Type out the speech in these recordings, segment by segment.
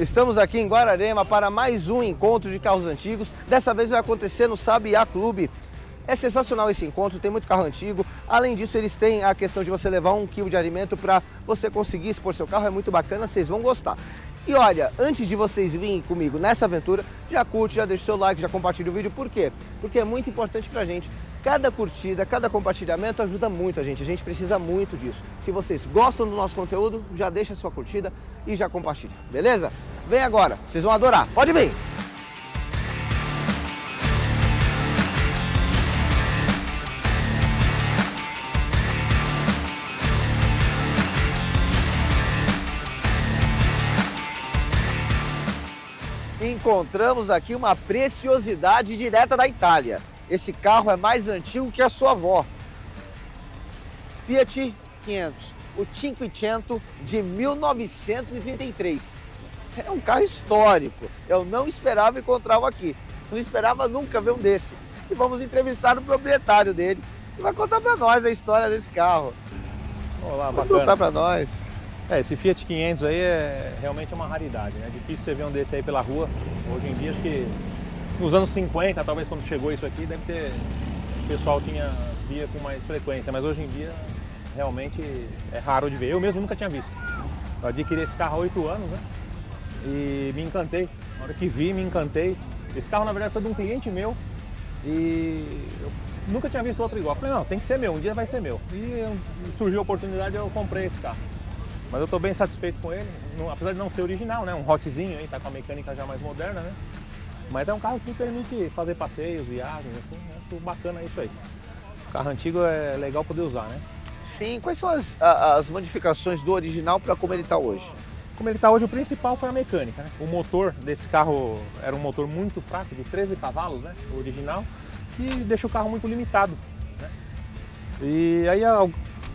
Estamos aqui em Guararema para mais um encontro de carros antigos. Dessa vez vai acontecer no Sabiá Clube. É sensacional esse encontro, tem muito carro antigo. Além disso, eles têm a questão de você levar 1 quilo de alimento para você conseguir expor seu carro. É muito bacana, vocês vão gostar. E olha, antes de vocês virem comigo nessa aventura, já curte, já deixa o seu like, já compartilha o vídeo. Por quê? Porque é muito importante pra gente. Cada curtida, cada compartilhamento ajuda muito a gente precisa muito disso. Se vocês gostam do nosso conteúdo, já deixa a sua curtida e já compartilha, beleza? Vem agora, vocês vão adorar, pode vir! Encontramos aqui uma preciosidade direta da Itália. Esse carro é mais antigo que a sua avó. Fiat 500, o Cinquecento de 1933. É um carro histórico. Eu não esperava encontrá-lo aqui. Não esperava nunca ver um desse. E vamos entrevistar o proprietário dele, que vai contar para nós a história desse carro. Olá, Vai bacana. contar para nós. Esse Fiat 500 aí é realmente uma raridade, né? É difícil você ver um desse aí pela rua. Hoje em dia, acho que nos anos 50, talvez quando chegou isso aqui, deve ter... O pessoal via com mais frequência, mas hoje em dia realmente é raro de ver. Eu mesmo nunca tinha visto. Eu adquiri esse carro há 8 anos, né? E me encantei. Na hora que vi, me encantei. Esse carro, na verdade, foi de um cliente meu e eu nunca tinha visto outro igual. Eu falei, não, tem que ser meu, um dia vai ser meu. E surgiu a oportunidade, eu comprei esse carro. Mas eu estou bem satisfeito com ele, apesar de não ser original, né? Um hotzinho aí, tá com a mecânica já mais moderna, né? Mas é um carro que me permite fazer passeios, viagens, assim, né? Muito bacana isso aí. O carro antigo é legal poder usar, né? Sim, quais são as modificações do original para como ele está hoje? Como ele está hoje, o principal foi a mecânica, né? O motor desse carro era um motor muito fraco, de 13 cavalos, né? O original, e deixa o carro muito limitado, né? E aí,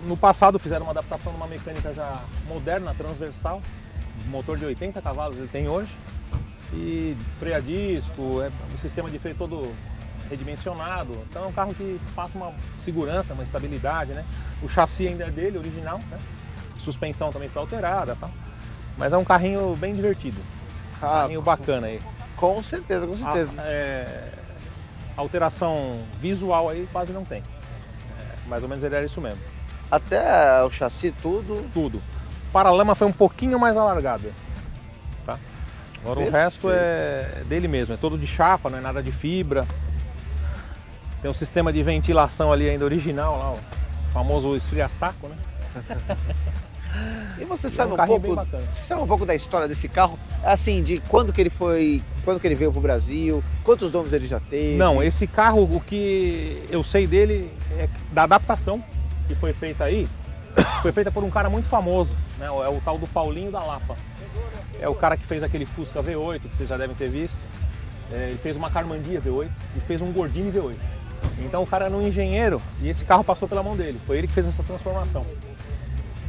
no passado, fizeram uma adaptação numa mecânica já moderna, transversal, motor de 80 cavalos ele tem hoje, e freio a disco, o sistema de freio todo redimensionado, então é um carro que passa uma segurança, uma estabilidade, né? O chassi ainda é dele, original, né? Suspensão também foi alterada, tá? Mas é um carrinho bem divertido, carrinho bacana aí. Com certeza, com certeza. Alteração visual aí quase não tem, mais ou menos ele era isso mesmo. Até o chassi, tudo? Tudo. O paralama foi um pouquinho mais alargado, tá? Agora o resto é dele mesmo, é todo de chapa, não é nada de fibra. Tem um sistema de ventilação ali ainda original, lá, o famoso esfria-saco, né? E você É sabe um um carrinho pouco, bem bacana. você sabe um pouco da história desse carro? Assim, de quando que ele veio pro Brasil, quantos donos ele já teve? Não, esse carro, o que eu sei dele é da adaptação que foi feita aí, foi feita por um cara muito famoso, né? É o tal do Paulinho da Lapa. É o cara que fez aquele Fusca V8, que vocês já devem ter visto. Ele fez uma Carmandia V8 e fez um Gordini V8. Então o cara era um engenheiro e esse carro passou pela mão dele. Foi ele que fez essa transformação.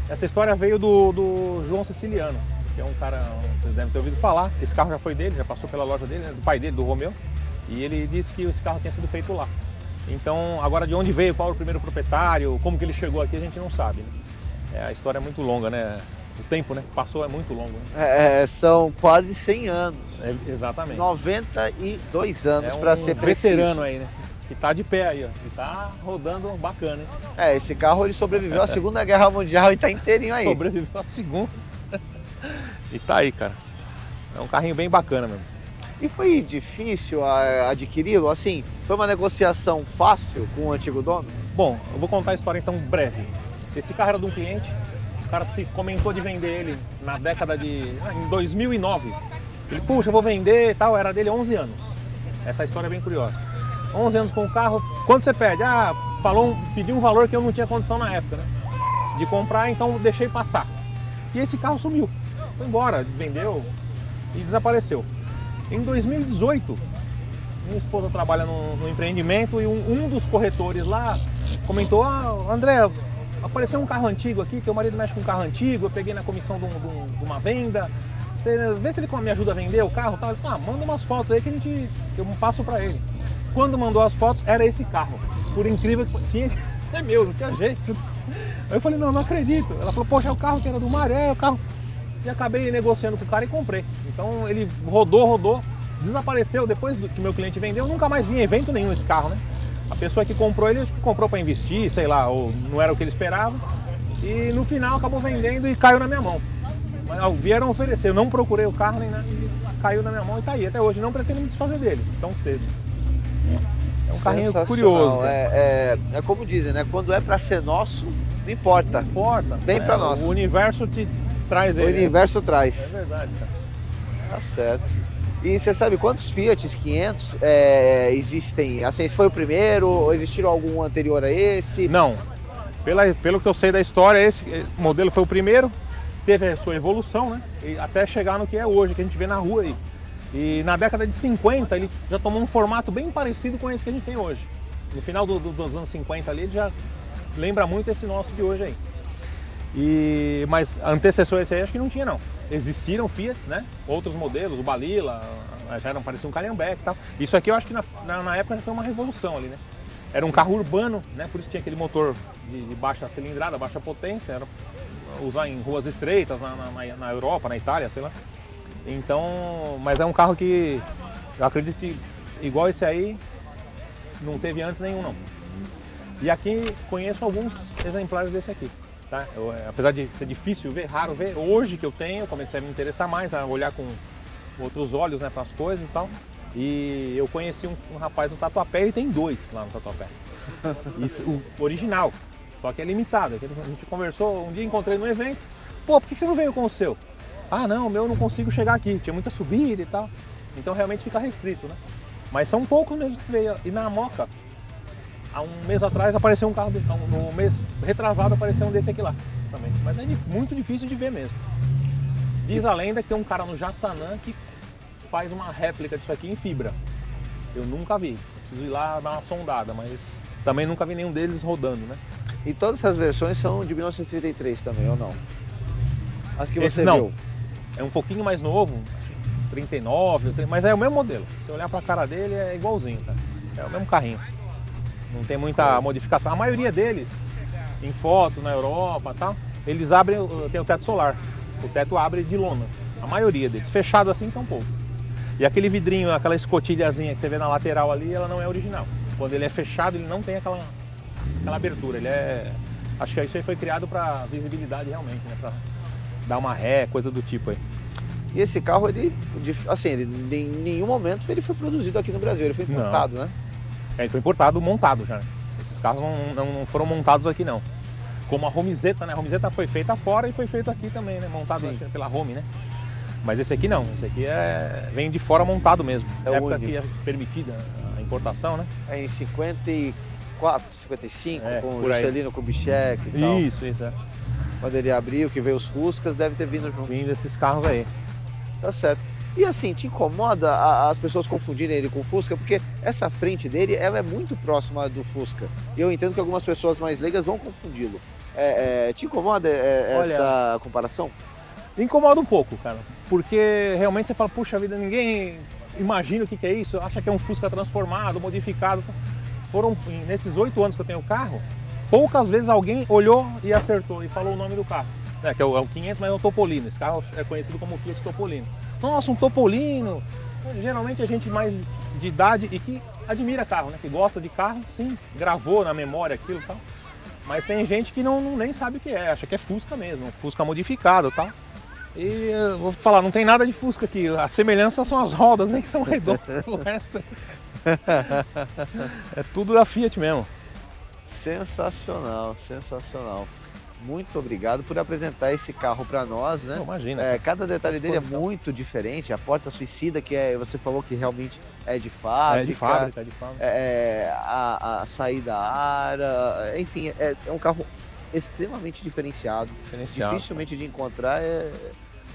Essa história veio do João Siciliano, que é um cara, vocês devem ter ouvido falar. Esse carro já foi dele, já passou pela loja dele, né? Do pai dele, do Romeu. E ele disse que esse carro tinha sido feito lá. Então, agora de onde veio, qual era o primeiro proprietário, como que ele chegou aqui, a gente não sabe, né? A história é muito longa, né? O tempo, né, que passou é muito longo, né? São quase 100 anos. Exatamente. 92 anos, para ser preciso. Veterano aí, né? Que tá de pé aí, ó. E tá rodando bacana, hein? Esse carro ele sobreviveu à Segunda Guerra Mundial e tá inteirinho aí. Sobreviveu à Segunda. E tá aí, cara. É um carrinho bem bacana mesmo. E foi difícil adquiri-lo? Assim, foi uma negociação fácil com o antigo dono? Bom, eu vou contar a história então breve. Esse carro era de um cliente, o cara se comentou de vender ele na década em 2009. Ele, puxa, eu vou vender e tal, era dele 11 anos. Essa história é bem curiosa. 11 anos com o carro, quanto você pede? Pediu um valor que eu não tinha condição na época, né? De comprar, então deixei passar. E esse carro sumiu, foi embora, vendeu e desapareceu. Em 2018, minha esposa trabalha no empreendimento e um dos corretores lá comentou, André, apareceu um carro antigo aqui, teu marido mexe com um carro antigo, eu peguei na comissão de uma venda, vê se ele me ajuda a vender o carro e tal. Ele falou, manda umas fotos aí que eu passo para ele. Quando mandou as fotos, era esse carro. Por incrível que tinha que ser meu, não tinha jeito. Aí eu falei, não acredito. Ela falou, poxa, é o carro que era do Mário, é o carro. e acabei negociando com o cara e comprei. Então ele rodou, desapareceu. Depois que meu cliente vendeu, eu nunca mais vi em evento nenhum esse carro, né? A pessoa que comprou ele comprou para investir, sei lá, ou não era o que ele esperava. E no final acabou vendendo e caiu na minha mão. Mas vieram oferecer, eu não procurei o carro nem nada, caiu na minha mão e tá aí até hoje. Não pretendo me desfazer dele tão cedo. É um carrinho curioso. É como dizem, né? Quando é para ser nosso, não importa. Não importa. Vem para nós. O universo te traz O ele. universo traz. É verdade, cara. Tá certo. E você sabe quantos Fiat 500 existem? Assim, esse foi o primeiro ou existiram algum anterior a esse? Não. Pelo que eu sei da história, esse modelo foi o primeiro. Teve a sua evolução, né? E até chegar no que é hoje, que a gente vê na rua aí. E na década de 50 ele já tomou um formato bem parecido com esse que a gente tem hoje. No final dos anos 50 ali ele já lembra muito esse nosso de hoje aí. Mas antecessor esse aí acho que não tinha não. Existiram Fiats, né? Outros modelos, o Balilla, já não parecia um Calhambeque e tal. Isso aqui eu acho que na época já foi uma revolução ali, né? Era um carro urbano, né? Por isso tinha aquele motor de baixa cilindrada, baixa potência, era usar em ruas estreitas na Europa, na Itália, sei lá. Então, mas é um carro que eu acredito que igual esse aí não teve antes nenhum não. E aqui conheço alguns exemplares desse aqui, tá? Apesar de ser difícil ver, raro ver, hoje que eu tenho, eu comecei a me interessar mais, a olhar com outros olhos, né, para as coisas e tal. E eu conheci um rapaz no Tatuapé, ele tem dois lá no Tatuapé. Isso, o original, só que é limitado. A gente conversou, um dia encontrei no evento, pô, por que você não veio com o seu? Ah não, o meu eu não consigo chegar aqui, tinha muita subida e tal. Então realmente fica restrito, né? Mas são poucos mesmo que se vê. E na Moca, há um mês atrás apareceu um carro, no mês retrasado apareceu um desse aqui lá também. Mas é muito difícil de ver mesmo. Diz a lenda que tem um cara no Jaçanã que faz uma réplica disso aqui em fibra. Eu nunca vi, preciso ir lá dar uma sondada, mas também nunca vi nenhum deles rodando, né? E todas essas versões são de 1933 também, ou não? As que você não. viu? É um pouquinho mais novo, 39, mas é o mesmo modelo. Se olhar pra cara dele é igualzinho, tá? É o mesmo carrinho. Não tem muita modificação. A maioria deles, em fotos na Europa e tal, eles abrem, tem o teto solar. O teto abre de lona. A maioria deles. Fechado assim são poucos. E aquele vidrinho, aquela escotilhazinha que você vê na lateral ali, ela não é original. Quando ele é fechado, ele não tem aquela abertura. Ele é... Acho que isso aí foi criado para visibilidade realmente, né? Pra dar uma ré, coisa do tipo aí. E esse carro, ele em nenhum momento ele foi produzido aqui no Brasil, ele foi importado, né? Ele foi importado, montado já. Esses carros não foram montados aqui não. Como a Romizeta, né? A Romizeta foi feita fora e foi feito aqui também, né? Montado pela Rome, né? Mas esse aqui não, esse aqui vem de fora montado mesmo. É época que é permitida a importação, né? É em 54, 55, com o Juscelino Kubitschek e tal. Isso, é. Quando ele abriu, que veio os Fuscas, deve ter vindo junto. Vindo esses carros aí. Tá certo. E assim, te incomoda as pessoas confundirem ele com o Fusca? Porque essa frente dele, ela é muito próxima do Fusca. E eu entendo que algumas pessoas mais leigas vão confundi-lo. Te incomoda essa comparação? Incomoda um pouco, cara. Porque realmente você fala, puxa vida, ninguém imagina o que é isso, acha que é um Fusca transformado, modificado. Nesses 8 anos que eu tenho o carro, poucas vezes alguém olhou e acertou e falou o nome do carro. Que é o 500, mas é o Topolino. Esse carro é conhecido como Fiat Topolino. Nossa, um Topolino! Geralmente a gente mais de idade e que admira carro, né? Que gosta de carro, sim, gravou na memória aquilo e tal. Mas tem gente que nem sabe o que é, acha que é Fusca mesmo, um Fusca modificado e tal. E eu vou falar, não tem nada de Fusca aqui, a semelhança são as rodas aí que são redondas, o resto é tudo da Fiat mesmo. Sensacional, sensacional. Muito obrigado por apresentar esse carro para nós, né? Não, imagina. Cada detalhe dele é muito diferente. A porta suicida, que você falou que realmente é de fábrica. É de fábrica, a saída ar, enfim, é um carro extremamente diferenciado. Dificilmente de encontrar.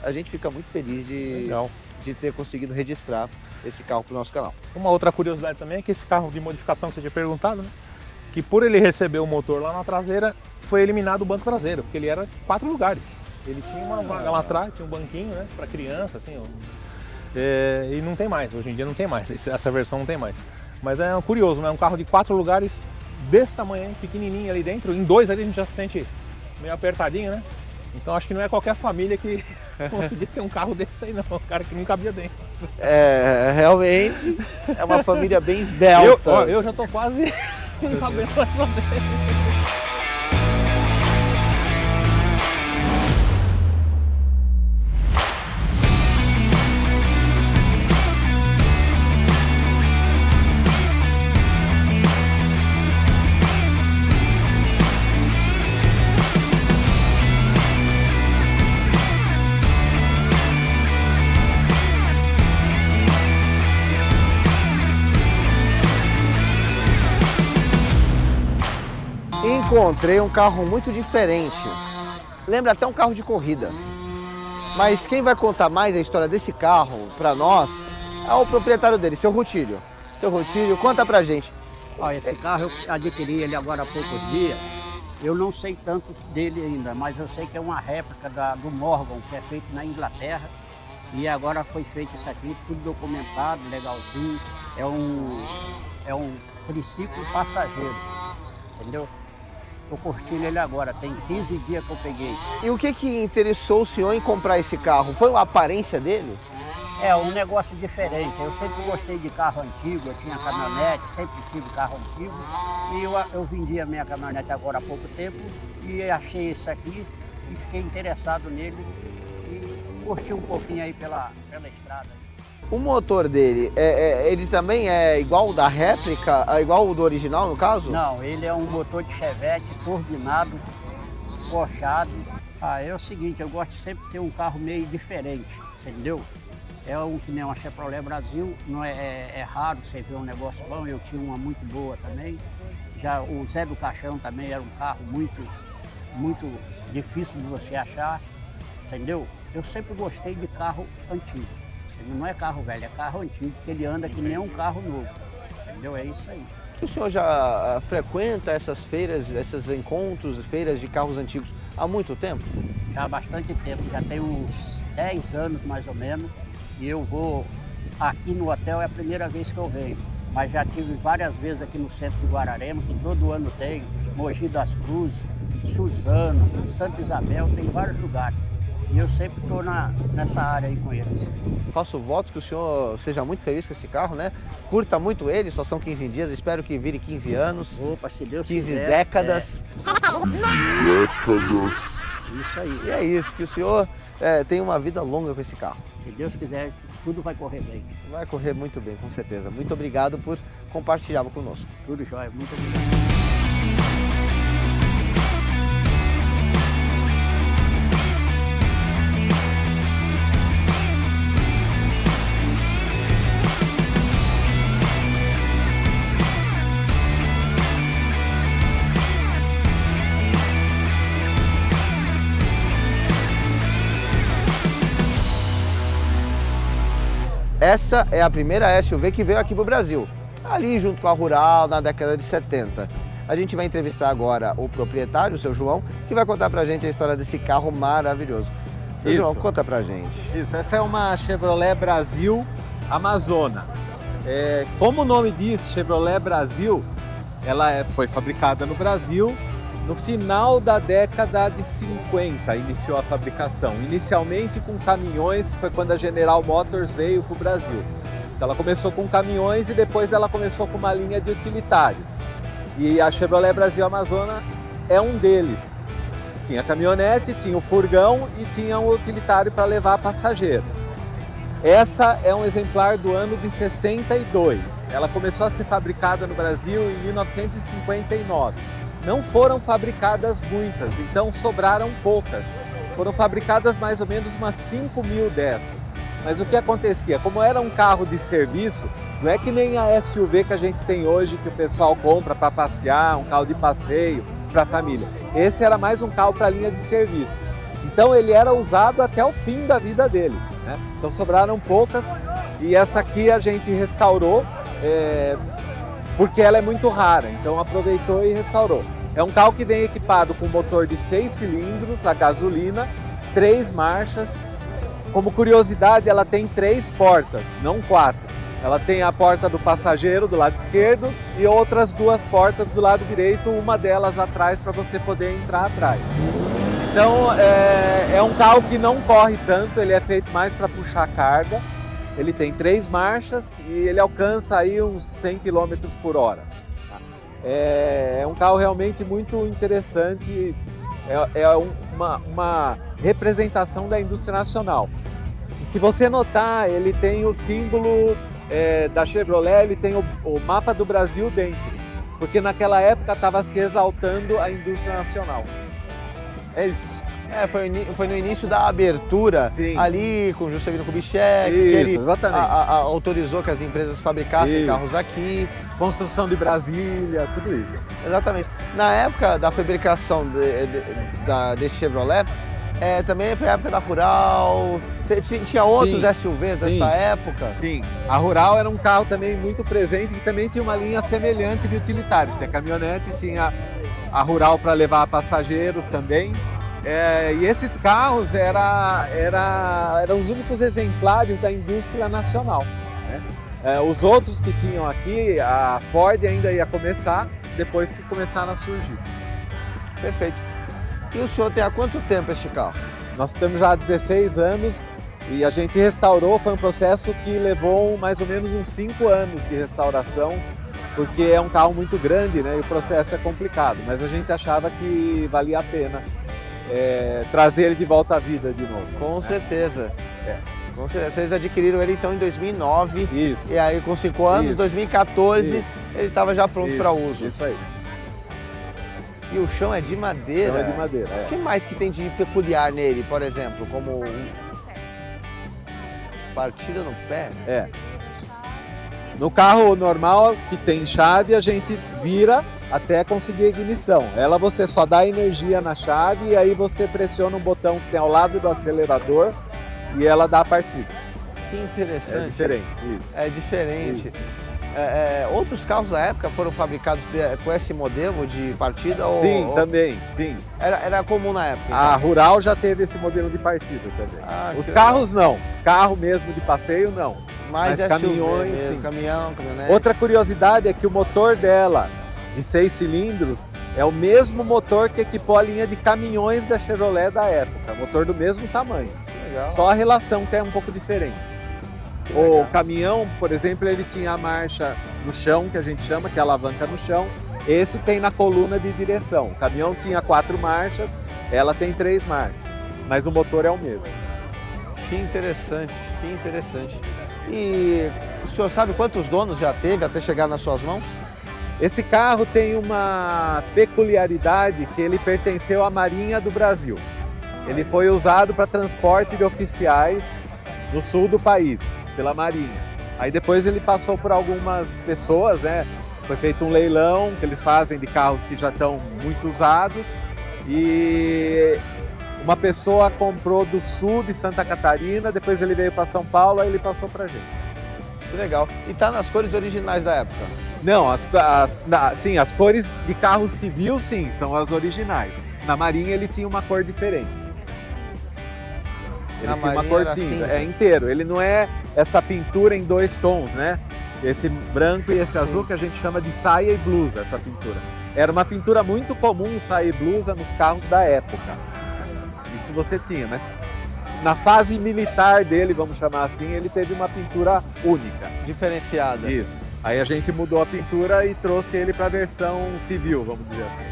A gente fica muito feliz de ter conseguido registrar esse carro para o nosso canal. Uma outra curiosidade também é que esse carro de modificação que você tinha perguntado, né? Que por ele receber o motor lá na traseira, foi eliminado o banco traseiro, porque ele era 4 lugares. Ele tinha uma vaga lá atrás, tinha um banquinho, né, para criança, assim, e não tem mais, hoje em dia não tem mais, essa versão não tem mais. Mas é curioso, né, um carro de 4 lugares desse tamanho, pequenininho ali dentro, em 2 ali a gente já se sente meio apertadinho, né? Então acho que não é qualquer família que conseguir ter um carro desse aí não, um cara que não cabia dentro. Realmente é uma família bem esbelta. Eu já tô quase cabendo mais ou menos. Encontrei um carro muito diferente. Lembra até um carro de corrida. Mas quem vai contar mais a história desse carro para nós é o proprietário dele, seu Rutílio. Seu Rutílio, conta pra gente. Olha, esse carro eu adquiri ele agora há poucos dias. Eu não sei tanto dele ainda, mas eu sei que é uma réplica do Morgan, que é feito na Inglaterra. E agora foi feito isso aqui, tudo documentado, legalzinho. É um triciclo passageiro, entendeu? Estou curtindo ele agora, tem 15 dias que eu peguei. E o que interessou o senhor em comprar esse carro? Foi a aparência dele? É um negócio diferente. Eu sempre gostei de carro antigo, eu tinha caminhonete, sempre tive carro antigo. E eu vendi a minha caminhonete agora há pouco tempo e achei esse aqui e fiquei interessado nele e curti um pouquinho aí pela estrada. O motor dele, ele também é igual o da réplica, igual o do original no caso? Não, ele é um motor de Chevette turbinado, forchado. É o seguinte, eu gosto de sempre ter um carro meio diferente, entendeu? É um que nem uma Chevrolet Brasil, não é raro você ver um negócio bom, eu tinha uma muito boa também. Já o Zé do Caixão também era um carro muito difícil de você achar, entendeu? Eu sempre gostei de carro antigo. Não é carro velho, é carro antigo, que ele anda que nem um carro novo, entendeu? É isso aí. O senhor já frequenta essas feiras, esses encontros, feiras de carros antigos há muito tempo? Já há bastante tempo, já tem uns 10 anos mais ou menos, e eu vou aqui no hotel, é a primeira vez que eu venho, mas já tive várias vezes aqui no centro de Guararema, que todo ano tem, Mogi das Cruzes, Suzano, Santa Isabel, tem vários lugares. E eu sempre estou nessa área aí com eles. Faço votos que o senhor seja muito feliz com esse carro, né? Curta muito ele, só são 15 dias, espero que vire 15 anos. Opa, se Deus 15 quiser. décadas. Décadas. Isso aí. E é isso, que o senhor tenha uma vida longa com esse carro. Se Deus quiser, tudo vai correr bem. Vai correr muito bem, com certeza. Muito obrigado por compartilhar conosco. Tudo jóia, muito obrigado. Essa é a primeira SUV que veio aqui para o Brasil, ali junto com a Rural, na década de 70. A gente vai entrevistar agora o proprietário, o seu João, que vai contar pra gente a história desse carro maravilhoso. Seu João, conta pra gente. Isso, essa é uma Chevrolet Brasil Amazona. Como o nome diz, Chevrolet Brasil, ela foi fabricada no Brasil. No final da década de 50 iniciou a fabricação, inicialmente com caminhões, que foi quando a General Motors veio para o Brasil. Então ela começou com caminhões e depois ela começou com uma linha de utilitários. E a Chevrolet Brasil Amazona é um deles. Tinha caminhonete, tinha o furgão e tinha um utilitário para levar passageiros. Essa é um exemplar do ano de 62. Ela começou a ser fabricada no Brasil em 1959. Não foram fabricadas muitas, então sobraram poucas. Foram fabricadas mais ou menos umas 5.000 dessas. Mas o que acontecia? Como era um carro de serviço, não é que nem a SUV que a gente tem hoje, que o pessoal compra para passear, um carro de passeio para a família. Esse era mais um carro para linha de serviço. Então ele era usado até o fim da vida dele, né? Então sobraram poucas e essa aqui a gente restaurou, porque ela é muito rara, então aproveitou e restaurou. É um carro que vem equipado com motor de 6 cilindros, a gasolina, 3 marchas. Como curiosidade, ela tem 3 portas, não 4. Ela tem a porta do passageiro do lado esquerdo e outras 2 portas do lado direito, uma delas atrás para você poder entrar atrás. Então é um carro que não corre tanto, ele é feito mais para puxar carga. Ele tem 3 marchas e ele alcança aí uns 100 km por hora. É um carro realmente muito interessante, uma representação da indústria nacional. E se você notar, ele tem o símbolo da Chevrolet, ele tem o mapa do Brasil dentro, porque naquela época estava se exaltando a indústria nacional. É isso. Foi no início da abertura, Sim. ali com o Juscelino Kubitschek, que ele exatamente. autorizou que as empresas fabricassem Isso. carros aqui. Construção de Brasília, tudo isso. Exatamente. Na época da fabricação desse Chevrolet, também foi a época da Rural, tinha outros SUVs dessa época. Sim, a Rural era um carro também muito presente, que também tinha uma linha semelhante de utilitários. Tinha caminhonete, tinha a Rural para levar passageiros também. E esses carros eram os únicos exemplares da indústria nacional, né? Os outros que tinham aqui, a Ford ainda ia começar, depois que começaram a surgir. Perfeito. E o senhor tem há quanto tempo este carro? Nós temos já 16 anos e a gente restaurou, foi um processo que levou mais ou menos uns 5 anos de restauração, porque é um carro muito grande, né? E o processo é complicado, mas a gente achava que valia a pena trazer ele de volta à vida de novo. Com certeza. Com certeza. Vocês adquiriram ele então em 2009. Isso. E aí com 5 anos, Isso. 2014, Isso. ele estava já pronto para uso. Isso aí. E o chão é de madeira. O chão é de madeira, O que mais que tem de peculiar nele, por exemplo, como partida no pé? No carro normal, que tem chave, a gente vira até conseguir a ignição. Ela você só dá energia na chave e aí você pressiona um botão que tem ao lado do acelerador e ela dá a partida. Que interessante. É diferente, isso. É diferente. Isso. Outros carros da época foram fabricados com esse modelo de partida? Sim, também, sim. Era comum na época? A Então. Rural já teve esse modelo de partida também. Os que carros não, carro mesmo de passeio não. Mas Mas caminhões, mesmo, sim. caminhonete. Outra curiosidade é que o motor dela, de 6 cilindros, é o mesmo motor que equipou a linha de caminhões da Chevrolet da época, motor do mesmo tamanho. Legal. Só a relação que é um pouco diferente. O caminhão, por exemplo, ele tinha a marcha no chão, que a gente chama, que é a alavanca no chão. Esse tem na coluna de direção. O caminhão tinha 4 marchas, ela tem 3 marchas, mas o motor é o mesmo. Que interessante, que interessante. E o senhor sabe quantos donos já teve até chegar nas suas mãos? Esse carro tem uma peculiaridade que ele pertenceu à Marinha do Brasil. Ele foi usado para transporte de oficiais no sul do país, pela Marinha. Aí depois ele passou por algumas pessoas, né? Foi feito um leilão que eles fazem de carros que já estão muito usados e uma pessoa comprou do sul de Santa Catarina, depois ele veio para São Paulo, aí ele passou para a gente. Que legal. E tá nas cores originais da época? Não, sim, as cores de carro civil, sim, são as originais. Na Marinha ele tinha uma cor diferente. Ele tinha uma cor cinza, inteiro. Ele não é essa pintura em 2 tons, né? Esse branco e esse azul que a gente chama de saia e blusa, essa pintura. Era uma pintura muito comum, saia e blusa, nos carros da época. Isso você tinha, mas na fase militar dele, vamos chamar assim, ele teve uma pintura única. Diferenciada. Isso. Aí a gente mudou a pintura e trouxe ele para a versão civil, vamos dizer assim.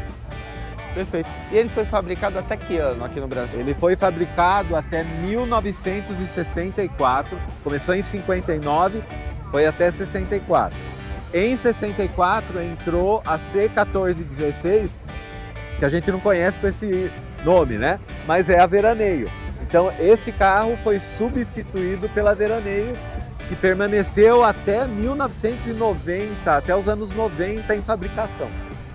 Perfeito. E ele foi fabricado até que ano aqui no Brasil? Ele foi fabricado até 1964, começou em 59, foi até 64. Em 64 entrou a C1416, que a gente não conhece com esse nome, né? Mas é a Veraneio. Então esse carro foi substituído pela Veraneio, que permaneceu até 1990, até os anos 90 em fabricação.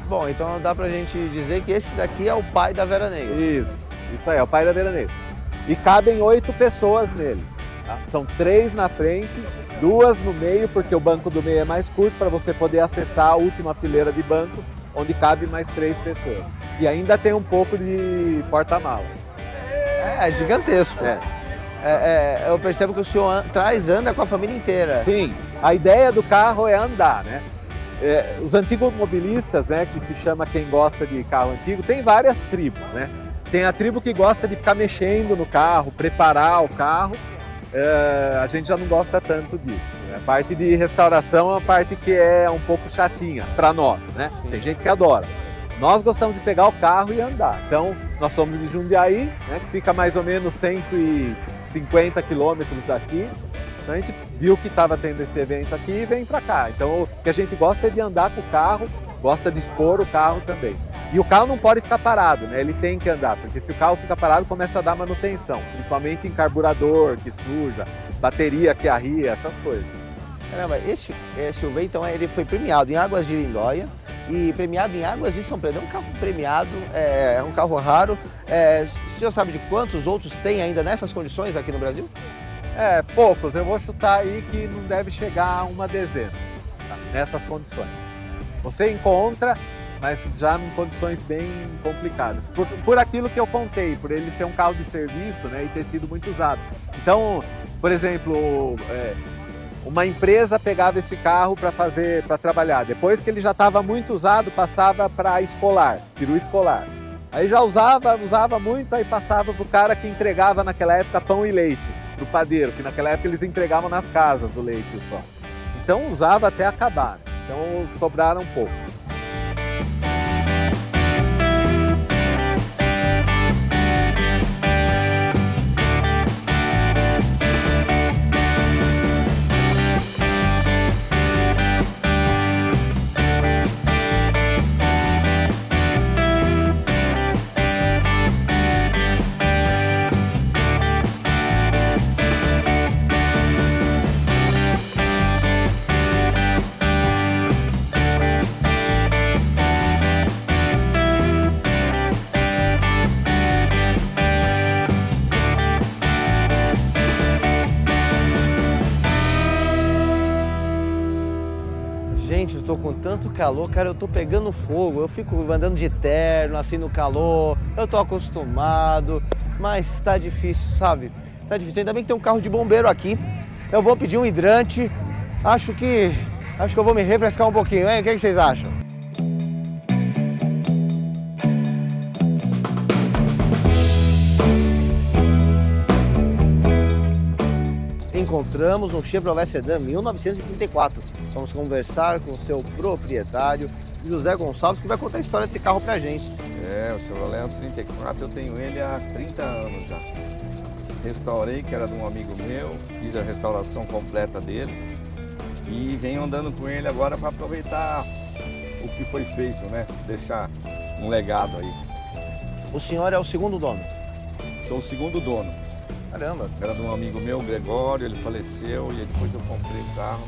Bom, então dá pra gente dizer que esse daqui é o pai da Veraneio. Isso aí, é o pai da Veraneio. E cabem 8 pessoas nele. Tá? São 3 na frente, 2 no meio, porque o banco do meio é mais curto para você poder acessar a última fileira de bancos, onde cabe mais 3 pessoas. E ainda tem um pouco de porta-mala. É gigantesco. Eu percebo que o senhor anda com a família inteira. Sim, a ideia do carro é andar, né? Os antigos mobilistas, né, que se chama quem gosta de carro antigo, tem várias tribos, né? Tem a tribo que gosta de ficar mexendo no carro, preparar o carro. A gente já não gosta tanto disso. A parte de restauração é uma parte que é um pouco chatinha para nós, né? Sim. Tem gente que adora. Nós gostamos de pegar o carro e andar. Então, nós somos de Jundiaí, né, que fica mais ou menos 150 quilômetros daqui. Então, a gente viu que estava tendo esse evento aqui e vem para cá. Então, o que a gente gosta é de andar com o carro, gosta de expor o carro também. E o carro não pode ficar parado, né? Ele tem que andar, porque se o carro fica parado, começa a dar manutenção, principalmente em carburador que suja, bateria que arria, essas coisas. Caramba, esse SUV, então, ele foi premiado em Águas de Lindóia e premiado em Águas de São Pedro. É um carro premiado, é um carro raro. O senhor sabe de quantos outros tem ainda nessas condições aqui no Brasil? Poucos. Eu vou chutar aí que não deve chegar a uma dezena, tá? Nessas condições. Você encontra, mas já em condições bem complicadas. Por aquilo que eu contei, por ele ser um carro de serviço, né, e ter sido muito usado. Então, por exemplo, uma empresa pegava esse carro para trabalhar. Depois que ele já estava muito usado, passava para escolar, peru escolar. Aí já usava muito, aí passava para o cara que entregava naquela época pão e leite, para o padeiro, que naquela época eles entregavam nas casas o leite e o pão. Então usava até acabar. Então sobraram poucos. Gente, eu tô com tanto calor, cara, eu tô pegando fogo. Eu fico andando de terno, assim, no calor. Eu tô acostumado, mas tá difícil, sabe? Tá difícil. Ainda bem que tem um carro de bombeiro aqui. Eu vou pedir um hidrante. Acho que eu vou me refrescar um pouquinho, hein? O que que vocês acham? Encontramos um Chevrolet Sedan 1934. Vamos conversar com o seu proprietário, José Gonçalves, que vai contar a história desse carro pra gente. O Chevrolet é um 34, eu tenho ele há 30 anos já. Restaurei, que era de um amigo meu, fiz a restauração completa dele e venho andando com ele agora para aproveitar o que foi feito, né? Deixar um legado aí. O senhor é o segundo dono? Sou o segundo dono. Caramba! Era de um amigo meu, Gregório, ele faleceu e depois eu comprei o carro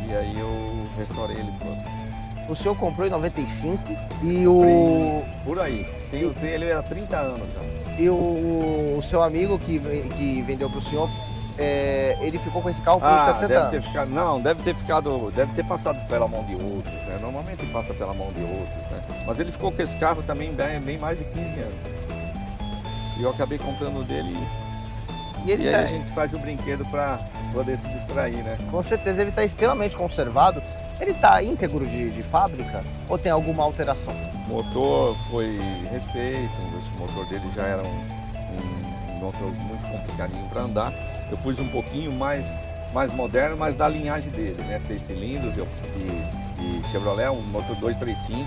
e aí eu restaurei ele todo. O senhor comprou em 95 e o... Por aí. Tenho ele há 30 anos já. E o seu amigo que vendeu para o senhor, ele ficou com esse carro por 60 deve anos? ter ficado, não, deve ter passado pela mão de outros, né? Normalmente passa pela mão de outros, né? Mas ele ficou com esse carro também bem mais de 15 anos. E eu acabei comprando dele e aí a gente faz o brinquedo para poder se distrair, né? Com certeza, ele está extremamente conservado. Ele está íntegro de fábrica ou tem alguma alteração? O motor foi refeito, o motor dele já era um motor muito complicadinho para andar. Eu pus um pouquinho mais moderno, mas da linhagem dele, né? 6 cilindros e Chevrolet, um motor 235,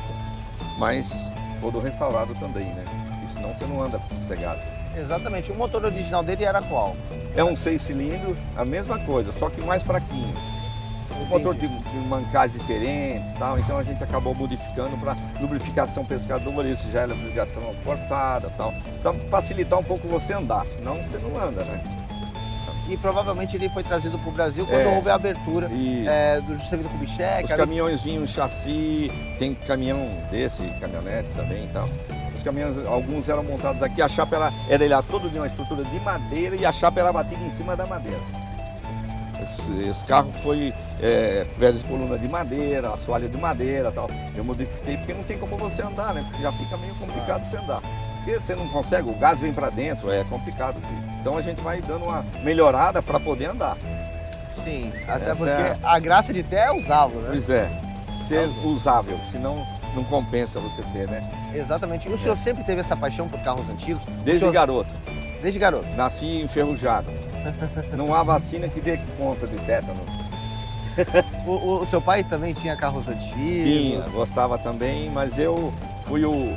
mas todo restaurado também, né? Porque senão você não anda sossegado. Exatamente. O motor original dele era qual? É um 6 cilindros, a mesma coisa, só que mais fraquinho. Um motor de mancagens diferentes, tal, então a gente acabou modificando para lubrificação pescadora, isso já é lubrificação forçada, tal. Então facilitar um pouco você andar, senão você não anda, né? E provavelmente ele foi trazido para o Brasil quando houve a abertura do Juscelino Kubitschek. Os caminhõezinhos, chassi, tem caminhão desse, caminhonete também e tal. Os caminhões, alguns eram montados aqui, a chapa era todo de uma estrutura de madeira e a chapa era batida em cima da madeira. Esse carro foi pés de coluna de madeira, assoalho de madeira e tal. Eu modifiquei porque não tem como você andar, né? Porque já fica meio complicado você andar. Porque você não consegue, o gás vem para dentro, é complicado. Então a gente vai dando uma melhorada para poder andar. Sim, até porque a graça de ter é usável, né? Pois é, ser usável, senão não compensa você ter, né? Exatamente. E o senhor sempre teve essa paixão por carros antigos? Desde O senhor- garoto. Desde garoto. Nasci enferrujado. Não há vacina que dê conta de tétano. O seu pai também tinha carros antigos? Tinha, gostava também, mas eu fui o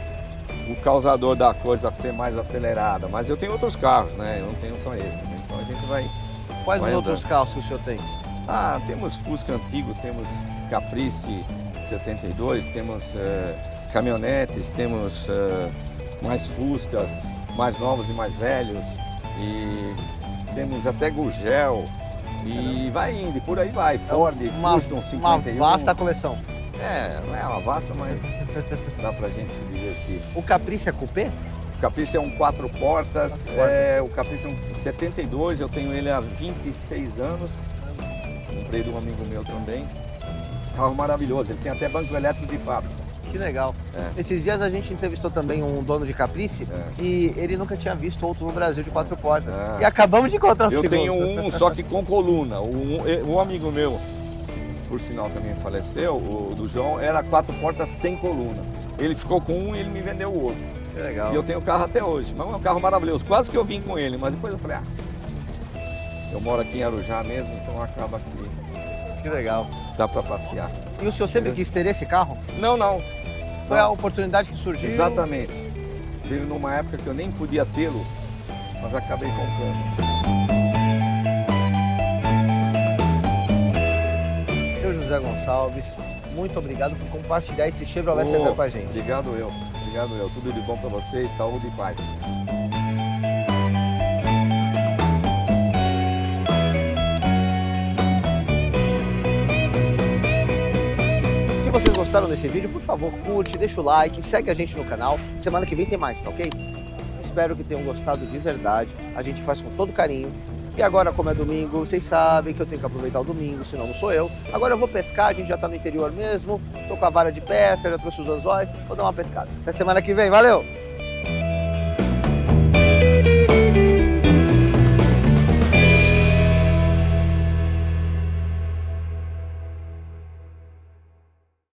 causador da coisa ser mais acelerada. Mas eu tenho outros carros, né? Eu não tenho só esse. Né? Então a gente vai... Quais os vai outros andando. carros que o senhor tem? Ah, temos Fusca antigo, temos Caprice 72, temos caminhonetes, temos mais Fuscas, mais novos e mais velhos. E temos até Gurgel. E vai indo, e por aí vai. Ford, Custom 51. Uma vasta coleção. Não é uma vasta, mas dá pra gente se divertir. O Caprice é coupé? O Caprice é um 4 portas, o Caprice é um 72, eu tenho ele há 26 anos. Comprei de um amigo meu também. Carro maravilhoso, ele tem até banco elétrico de fábrica. Que legal. É. Esses dias a gente entrevistou também um dono de Caprice e ele nunca tinha visto outro no Brasil de 4 portas. É. E acabamos de encontrar o Eu segundo. tenho um, só que com coluna. Um amigo meu, por sinal também faleceu, o do João, era 4 portas sem coluna. Ele ficou com um e ele me vendeu o outro. Que legal. E eu tenho o carro até hoje, mas é um carro maravilhoso. Quase que eu vim com ele, mas depois eu falei, eu moro aqui em Arujá mesmo, então acaba que Que legal. dá para passear. E o senhor sempre quis ter esse carro? Não. Foi a oportunidade que surgiu? Exatamente. Veio numa época que eu nem podia tê-lo, mas acabei comprando. Seu José Gonçalves, muito obrigado por compartilhar esse Chevrolet Sedan com a gente. Obrigado eu. Tudo de bom para vocês, saúde e paz. Se vocês gostaram desse vídeo, por favor, curte, deixa o like, segue a gente no canal. Semana que vem tem mais, tá ok? Espero que tenham gostado de verdade. A gente faz com todo carinho. E agora, como é domingo, vocês sabem que eu tenho que aproveitar o domingo, senão não sou eu. Agora eu vou pescar, a gente já tá no interior mesmo. Tô com a vara de pesca, já trouxe os anzóis. Vou dar uma pescada. Até semana que vem, valeu!